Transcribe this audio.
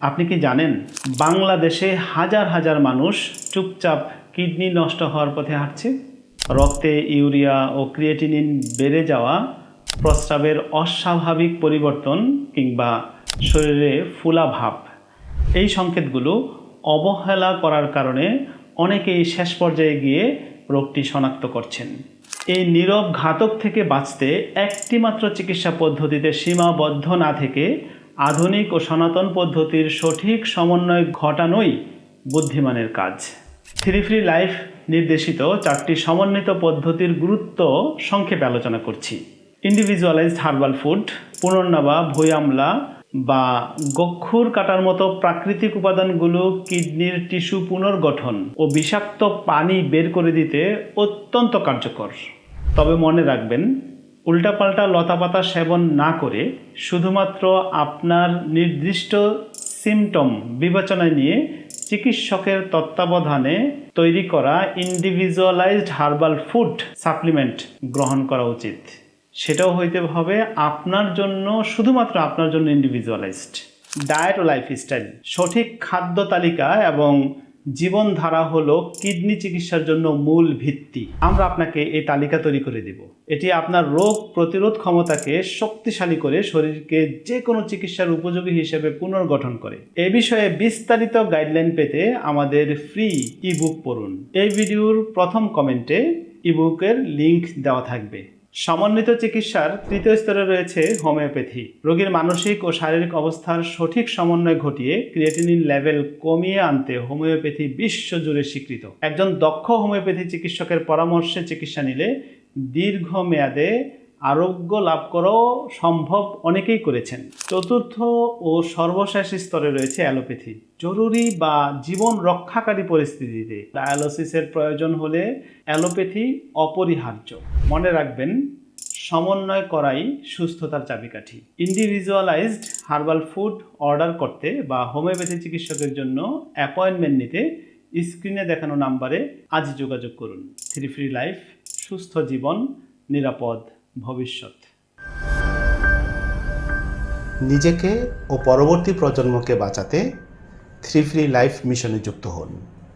আপনি কি জানেন বাংলাদেশে হাজার হাজার মানুষ চুপচাপ কিডনি নষ্ট হওয়ার পথে হাঁটছে? রক্তে ইউরিয়া ও ক্রিয়েটিনিন বেড়ে যাওয়া, প্রস্রাবের অস্বাভাবিক পরিবর্তন কিংবা শরীরে ফোলা ভাব, এই সংকেতগুলো অবহেলা করার কারণে অনেকেই শেষ পর্যায়ে গিয়ে রোগটি শনাক্ত করছেন। এই নীরব ঘাতক থেকে বাঁচতে একটি মাত্র চিকিৎসা পদ্ধতিতে সীমাবদ্ধ না থেকে আধুনিক ও সনাতন পদ্ধতির সঠিক সমন্বয় ঘটানোই বুদ্ধিমানের কাজ। থ্রি লাইফ নির্দেশিত 4টি সমন্বিত পদ্ধতির গুরুত্ব সংক্ষেপে আলোচনা করছি। ইন্ডিভিজুয়ালাইজড হার্বাল ফুড, পুনর্নবা ভুঁই আমলা বা গক্ষুর কাটার মতো প্রাকৃতিক উপাদানগুলো কিডনির টিস্যু পুনর্গঠন ও বিষাক্ত পানি বের করে দিতে অত্যন্ত কার্যকর। তবে মনে রাখবেন, উল্টাপাল্টা লতাপাতা সেবন না করে শুধুমাত্র আপনার নির্দিষ্ট সিমটম বিবেচনায় নিয়ে চিকিৎসকের তত্ত্বাবধানে তৈরি করা ইন্ডিভিজুয়ালাইজড হার্বাল ফুড সাপ্লিমেন্ট গ্রহণ করা উচিত। সেটাও হইতে হবে আপনার জন্য, শুধুমাত্র আপনার জন্য ইন্ডিভিজুয়ালাইজড। ডায়েট ও লাইফস্টাইল, সঠিক খাদ্য তালিকা এবং জীবনধারা হলো কিডনি চিকিৎসার জন্য মূল ভিত্তি। আমরা আপনাকে এই তালিকা তৈরি করে দেব। এটি আপনার রোগ প্রতিরোধ ক্ষমতাকে শক্তিশালী করে শরীরকে যে কোনো চিকিৎসার উপযোগী হিসেবে পুনর্গঠন করে। এ বিষয়ে বিস্তারিত গাইডলাইন পেতে আমাদের ফ্রি ইবুক পড়ুন। এই ভিডিওর প্রথম কমেন্টে ইবুকের লিংক দেওয়া থাকবে। সমন্বিত চিকিৎসার তৃতীয় স্তরে রয়েছে হোমিওপ্যাথি। রোগীর মানসিক ও শারীরিক অবস্থার সঠিক সমন্বয় ঘটিয়ে ক্রিয়েটিনিন লেভেল কমিয়ে আনতে হোমিওপ্যাথি বিশ্বজুড়ে স্বীকৃত। একজন দক্ষ হোমিওপ্যাথি চিকিৎসকের পরামর্শে চিকিৎসা নিলে দীর্ঘমেয়াদে আরোগ্য লাভ করাও সম্ভব, অনেকেই করেছেন। চতুর্থ ও সর্বশেষ স্তরে রয়েছে অ্যালোপ্যাথি। জরুরি বা জীবন রক্ষাকারী পরিস্থিতিতে ডায়ালিসিসের প্রয়োজন হলে অ্যালোপ্যাথি অপরিহার্য। মনে রাখবেন, সমন্বয় করাই সুস্থতার চাবিকাঠি। ইন্ডিভিজুয়ালাইজড হার্বাল ফুড অর্ডার করতে বা হোমিওপ্যাথি চিকিৎসকের জন্য অ্যাপয়েন্টমেন্ট নিতে স্ক্রিনে দেখানো নাম্বারে আজই যোগাযোগ করুন। থ্রি লাইফ, সুস্থ জীবন, নিরাপদ ভবিষ্যৎ। নিজেকে ও পরবর্তী প্রজন্মকে বাঁচাতে থ্রি লাইফ মিশনে যুক্ত হন।